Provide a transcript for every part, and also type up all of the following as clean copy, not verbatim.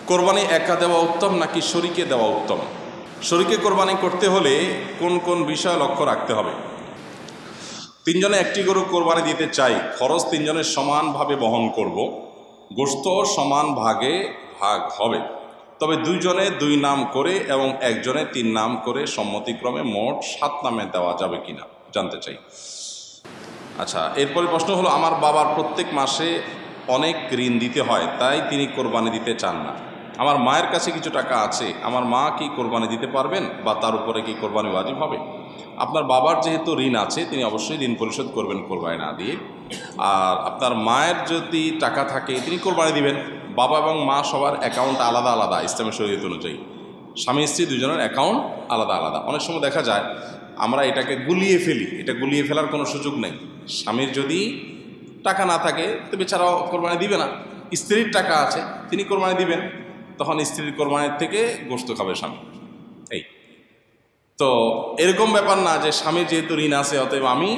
কোরবানি একা দেওয়া উত্তম নাকি শরীকে দেওয়া উত্তম? শরীকে কোরবানি করতে হলে কোন কোন বিষয় লক্ষ্য রাখতে হবে? তিনজনে একটি গরু কোরবানি দিতে চাই, খরচ তিনজনের সমানভাবে বহন করব, গোশত সমান ভাগে ভাগ হবে, তবে দুইজনে দুই নাম করে এবং একজনে তিন নাম করে সম্মতিক্রমে মোট 7 নামে দেওয়া যাবে কিনা জানতে চাই। আচ্ছা, এরপরে প্রশ্ন হলো, আমার বাবার প্রত্যেক মাসে অনেক ঋণ দিতে হয়, তাই তিনি কোরবানি দিতে চান না। আমার মায়ের কাছে কিছু টাকা আছে, আমার মা কি কোরবানি দিতে পারবেন বা তার উপরে কি কোরবানি ওয়াজিব হবে? আপনার বাবার যেহেতু ঋণ আছে, তিনি অবশ্যই ঋণ পরিশোধ করবেন কোরবানি না দিয়ে। আর আপনার মায়ের যদি টাকা থাকে, তিনি কোরবানি দিবেন। বাবা এবং মা সবার অ্যাকাউন্ট আলাদা আলাদা ইসলামের শরীয়ত অনুযায়ী। স্বামী স্ত্রী দুজনের অ্যাকাউন্ট আলাদা আলাদা। অনেক সময় দেখা যায় আমরা এটাকে গুলিয়ে ফেলি, এটা গুলিয়ে ফেলার কোনো সুযোগ নেই। স্বামীর যদি টাকা না থাকে তো বেচারাও কোরবানি দিবে না, স্ত্রীর টাকা আছে তিনি কোরবানি দিবেন, তখন স্ত্রীর কোরবানির থেকে গোশত খাবে স্বামী। এই তো এরকম ব্যাপার না যে স্বামীর যেহেতু ঋণ আছে অতএব আমি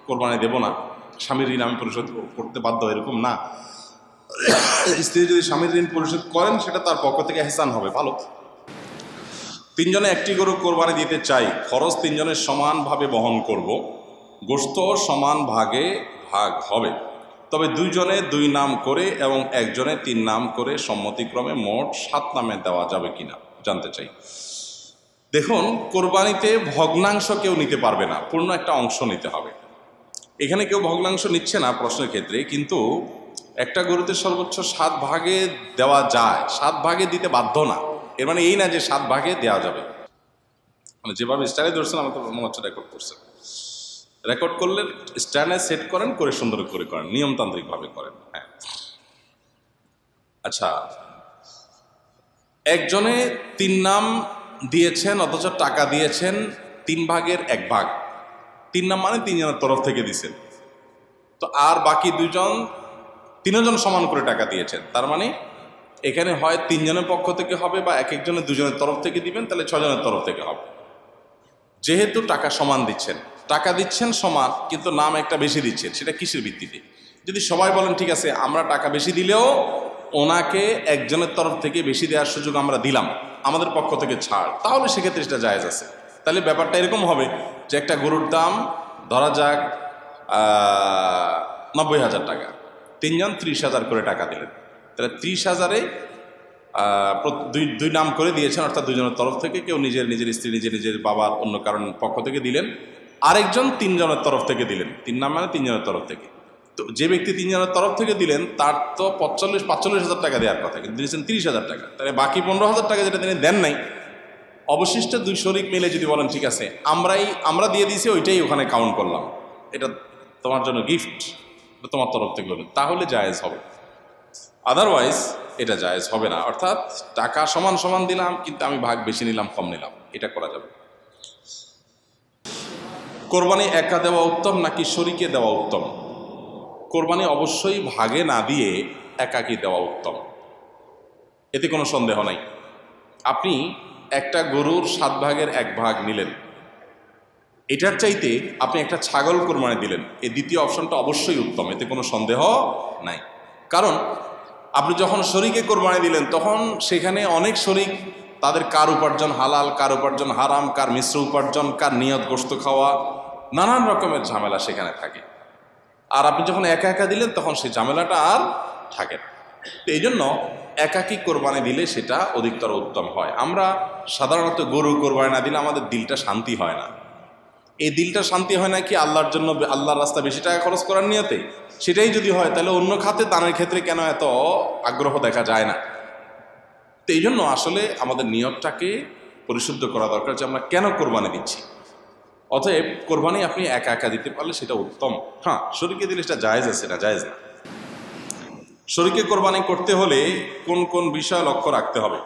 কোরবানি দেব না, স্বামীর ঋণ আমি পরিশোধ করতে বাধ্য, এরকম না। স্ত্রী যদি স্বামীর ঋণ পরিশোধ করেন সেটা তার পক্ষ থেকে এহসান হবে, ভালো। তিনজনে একটি গরু কোরবানি দিতে চাই, খরচ তিনজনের সমানভাবে বহন করব, গোশত সমান ভাগে ভাগ হবে, তবে দুইজনে দুই নাম করে এবং একজনে তিন নাম করে সম্মতিক্রমে মোট 7 নামে দেওয়া যাবে কিনা জানতে চাই। দেখুন, কোরবানিতে ভগ্নাংশ কেউ নিতে পারবে না, পূর্ণ একটা অংশ নিতে হবে। এখানে কেউ ভগ্নাংশ নিচ্ছে না প্রশ্নের ক্ষেত্রে, কিন্তু একটা গরুতে সর্বোচ্চ 7 ভাগে দেওয়া যায়, 7 ভাগে দিতে বাধ্য না। এর মানে এই না যে 7 ভাগে দেওয়া যাবে। মানে যেভাবে স্টাইলে ধরছেন আমার তো মনে হচ্ছে রেকর্ড করছেন, রেকর্ড করলে স্ট্যান্ডে সেট করেন, করে সুন্দর করে করেন, নিয়মতান্ত্রিকভাবে করেন। হ্যাঁ, আচ্ছা, একজনে 3 নাম দিয়েছেন অথচ টাকা দিয়েছেন 3 ভাগের 1 ভাগ। 3 নাম মানে 3 জনের তরফ থেকে দিয়েছেন, তো আর বাকি তিনজন সমান করে টাকা দিয়েছেন। তার মানে এখানে হয় 3 জনের পক্ষ থেকে হবে বা এক একজনের 2 জনের তরফ থেকে দিবেন, তাহলে 6 জনের তরফ থেকে হবে। যেহেতু টাকা সমান দিচ্ছেন, টাকা দিচ্ছেন সমান, কিন্তু নাম একটা বেশি দিচ্ছেন, সেটা কিসের ভিত্তিতে? যদি সবাই বলেন ঠিক আছে আমরা টাকা বেশি দিলেও ওনাকে একজনের তরফ থেকে বেশি দেওয়ার সুযোগ আমরা দিলাম, আমাদের পক্ষ থেকে ছাড়, তাহলে সেক্ষেত্রে সেটা জায়েজ আছে। তাহলে ব্যাপারটা এরকম হবে যে একটা গরুর দাম ধরা যাক 90,000 টাকা, 3 জন 30,000 করে টাকা দিলেন, তাহলে 30,000-এ দুই নাম করে দিয়েছেন, অর্থাৎ 2 জনের তরফ থেকে, কেউ নিজের স্ত্রী, নিজের বাবার অন্য কারণ পক্ষ থেকে দিলেন, আরেকজন 3 জনের তরফ থেকে দিলেন। 3 নাম মানে 3 জনের তরফ থেকে। তো যে ব্যক্তি 3 জনের তরফ থেকে দিলেন তার তো 45,000 টাকা দেওয়ার কথা, কিন্তু দিয়েছেন 30,000 টাকা, তাহলে বাকি 15,000 টাকা যেটা তিনি দেন নাই, অবশিষ্ট 2 শরিক মিলে যদি বলেন ঠিক আছে আমরা দিয়ে দিয়েছি, ওইটাই ওখানে কাউন্ট করলাম, এটা তোমার জন্য গিফট, তোমার তরফ থেকে হলো, তাহলে জায়েজ হবে। আদারওয়াইজ এটা জায়েজ হবে না। অর্থাৎ টাকা সমান সমান দিলাম, কিন্তু আমি ভাগ বেশি নিলাম কম নিলাম, এটা করা যাবে। কোরবানি একা দেওয়া উত্তম নাকি শরীকে দেওয়া উত্তম? কোরবানি অবশ্যই ভাগে না দিয়ে একাকী দেওয়া উত্তম, এতে কোনো সন্দেহ নাই। আপনি একটা গরুর 7 ভাগের 1 ভাগ নিলেন, এটার চাইতে আপনি একটা ছাগল কোরবানি দিলেন, এই দ্বিতীয় অপশনটা অবশ্যই উত্তম, এতে কোনো সন্দেহ নাই। কারণ আপনি যখন শরীকে কোরবানি দিলেন তখন সেখানে অনেক শরীক, তাদের কার উপার্জন হালাল, কার উপার্জন হারাম, কার মিশ্র উপার্জন, কার নিয়ত গোশত খাওয়া, নানান রকমের ঝামেলা সেখানে থাকে। আর আপনি যখন একা একা দিলেন তখন সেই ঝামেলাটা আর থাকে না। তো এই জন্য একাকী কোরবানি দিলে সেটা অধিকতর উত্তম হয়। আমরা সাধারণত গরু কোরবানি না দিলে আমাদের দিলটা শান্তি হয় না। এই দিলটা শান্তি হয় না কি আল্লাহর জন্য, আল্লাহর রাস্তা বেশি টাকা খরচ করার নিয়তে? সেটাই যদি হয় তাহলে অন্য খাতে দানের ক্ষেত্রে কেন এত আগ্রহ দেখা যায় না? তো এই জন্য আসলে আমাদের নিয়তটাকে পরিশুদ্ধ করা দরকার যে আমরা কেন কোরবানি দিচ্ছি। অতএব কোরবানি আপনি একা একা দিতে পারলে সেটা উত্তম। হ্যাঁ, শরীকে দিলে সেটা জায়েজ আছে, এটা জায়েজ না। শরীকে কোরবানি করতে হলে কোন কোন বিষয় লক্ষ্য রাখতে হবে?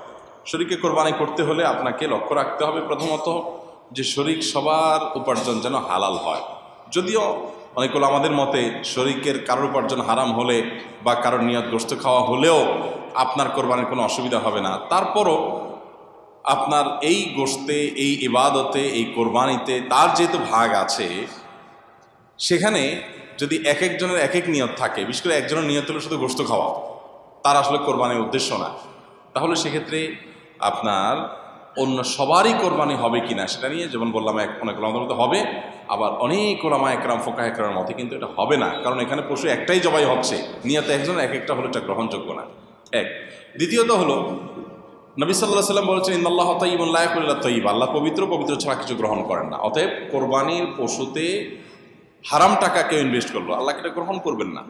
শরীকে কোরবানি করতে হলে আপনাকে লক্ষ্য রাখতে হবে প্রথমত যে শরীক সবার উপার্জন যেন হালাল হয়। যদিও অনেকগুলো আমাদের মতে শরীকের কারোর উপার্জন হারাম হলে বা কারোর নিয়ত গোশত খাওয়া হলেও আপনার কোরবানির কোনো অসুবিধা হবে না, তারপরও আপনার এই গোশতে, এই ইবাদতে, এই কোরবানিতে তার যেহেতু ভাগ আছে, সেখানে যদি এক একজনের এক এক নিয়ত থাকে, বিশেষ করে একজনের নিয়ত হলো শুধু গোশত খাওয়া, তার আসলে কোরবানির উদ্দেশ্য না। তাহলে সেক্ষেত্রে আপনার অন্য সবারই কোরবানি হবে কিনা সেটা নিয়ে যেমন বললাম অনেক ওলামাদের মধ্যে হবে, আবার অনেক ওলামা একরাম ফোকাহে একরামের মতে কিন্তু এটা হবে না, কারণ এখানে পশু একটাই জবাই হচ্ছে, নিয়ত একজন এক একটা হলো এটা গ্রহণযোগ্য না। এক, দ্বিতীয়ত হলো নবী সাল্লাল্লাহু আলাইহি ওয়াসাল্লাম বলেছেন ইন্নাল্লাহা তাইয়্যিবুন লা ইয়াকুলু ইল্লা তাইয়্যিব, আল্লাহ পবিত্র, পবিত্র ছাড়া কিছু গ্রহণ করেন না। অতএব কোরবানির পশুতে হারাম টাকা কেউ ইনভেস্ট করলো, আল্লাহ এটা গ্রহণ করবেন না।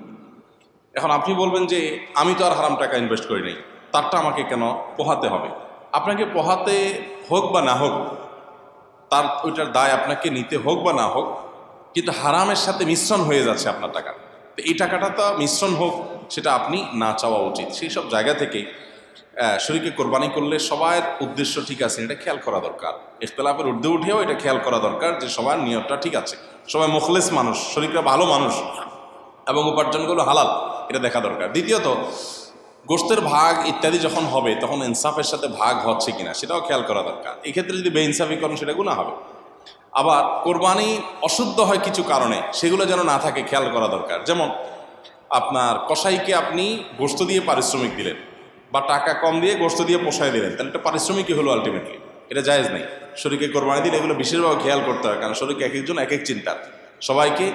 এখন আপনি বলবেন যে আমি তো আর হারাম টাকা ইনভেস্ট করি নাই, তারটা আমাকে কেন পোহাতে হবে? আপনাকে পোহাতে হোক বা না হোক, তার ওইটার দায় আপনাকে নিতে হোক বা না হোক, কিন্তু হারামের সাথে মিশ্রণ হয়ে যাচ্ছে আপনার টাকা, তো এই টাকাটা তো মিশ্রণ হোক সেটা আপনি না চাওয়া উচিত। সেই সব জায়গা থেকে শরীকে কোরবানি করলে সবার উদ্দেশ্য ঠিক আছে এটা খেয়াল করা দরকার, ইখতিলাফের ঊর্ধ্বে উঠেও এটা খেয়াল করা দরকার যে সবার নিয়তটা ঠিক আছে, সবাই মুখলেস মানুষ, শরীকরা ভালো মানুষ এবং উপার্জনগুলো হালাল, এটা দেখা দরকার। দ্বিতীয়ত গোশতের ভাগ ইত্যাদি যখন হবে তখন ইনসাফের সাথে ভাগ হচ্ছে কিনা সেটাও খেয়াল করা দরকার। এক্ষেত্রে যদি বেইনসাফি করেন সেটা গুনাহ হবে। আবার কোরবানি অশুদ্ধ হয় কিছু কারণে, সেগুলো যেন না থাকে খেয়াল করা দরকার। যেমন আপনার কসাইকে আপনি গোশত দিয়ে পারিশ্রমিক দিলেন বা টাকা কম দিয়ে গোশত দিয়ে পোষায় দিলেন, তাহলে এটা পারিশ্রমিকই হলো আলটিমেটলি, এটা জায়েজ নেই। শরীকে কোরবানি দিলে এগুলো বিশেষভাবে খেয়াল করতে হয়, কারণ শরীকে এক একজন এক এক চিন্তা, সবাইকে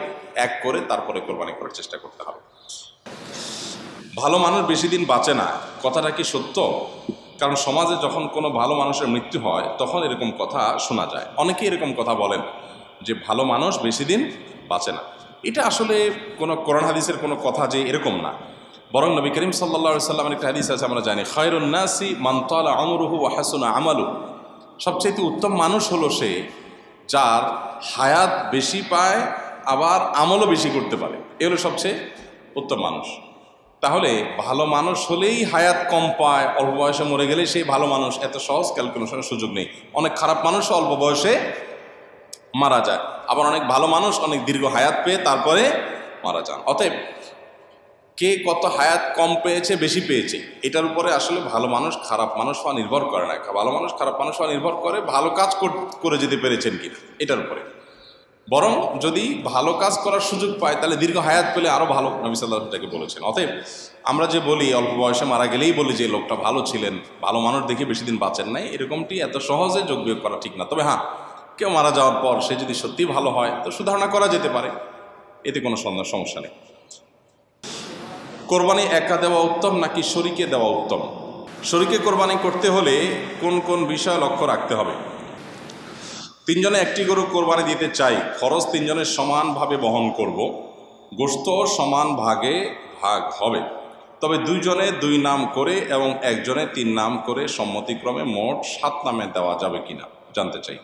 এক করে তারপরে কোরবানি করার চেষ্টা করতে হবে। ভালো মানুষ বেশি দিন বাঁচে না, কথাটা কি সত্য? কারণ সমাজে যখন কোনো ভালো মানুষের মৃত্যু হয় তখন এরকম কথা শোনা যায়, অনেকেই এরকম কথা বলেন যে ভালো মানুষ বেশি দিন বাঁচে না। এটা আসলে কোনো কোরআন হাদিসের কোনো কথা যে এরকম না, বরং নবী করিম সাল্লাল্লাহু আলাইহি সাল্লামের একটা হাদিস আছে আমরা জানি, খায়রুন নাসি মান তালা আমরুহু ওয়া হাসুনা আমালু, সবচেয়ে উত্তম মানুষ হলো সে যার হায়াত বেশি পায় আবার আমলও বেশি করতে পারে, এ হলো সবচেয়ে উত্তম মানুষ। তাহলে ভালো মানুষ হলেই হায়াত কম পায়, অল্প বয়সে মরে গেলে সেই ভালো মানুষ, এত সহজ ক্যালকুলেশনের সুযোগ নেই। অনেক খারাপ মানুষ অল্প বয়সে মারা যায়, আবার অনেক ভালো মানুষ অনেক দীর্ঘ হায়াত পেয়ে তারপরে মারা যান। অতএব কে কত হায়াত কম পেয়েছে বেশি পেয়েছে এটার উপরে আসলে ভালো মানুষ খারাপ মানুষ হওয়া নির্ভর করে না, ভালো মানুষ খারাপ মানুষ হওয়া নির্ভর করে ভালো কাজ করে যেতে পেরেছেন কিনা এটার উপরে। বরং যদি ভালো কাজ করার সুযোগ পায় তাহলে দীর্ঘ হায়াত পেলে আরও ভালো, নবী সাল্লাল্লাহু আলাইহি ওয়াসাল্লাম বলেছেন। অতএব আমরা যে বলি অল্প বয়সে মারা গেলেই বলি যে লোকটা ভালো ছিলেন, ভালো মানুষ দেখে বেশি দিন বাঁচেন নাই, এরকমটি এত সহজে যোগ বিয়োগ করা ঠিক না। তবে হ্যাঁ, কেউ মারা যাওয়ার পর সে যদি সত্যিই ভালো হয় তো সুধারণা করা যেতে পারে, এতে কোনো সমস্যা নেই। কোরবানি একা দেওয়া উত্তম নাকি শরীকে দেওয়া উত্তম? শরীকে কোরবানি করতে হলে কোন কোন বিষয় লক্ষ্য রাখতে হবে? তিনজনে একটি গরু কোরবানি দিতে চাই, খরচ তিনজনের সমানভাবে বহন করব, গোশত সমান ভাগে ভাগ হবে, তবে দুইজনে দুই নাম করে এবং একজনে তিন নাম করে সম্মতিক্রমে মোট 7 নামে দেওয়া যাবে কিনা জানতে চাই।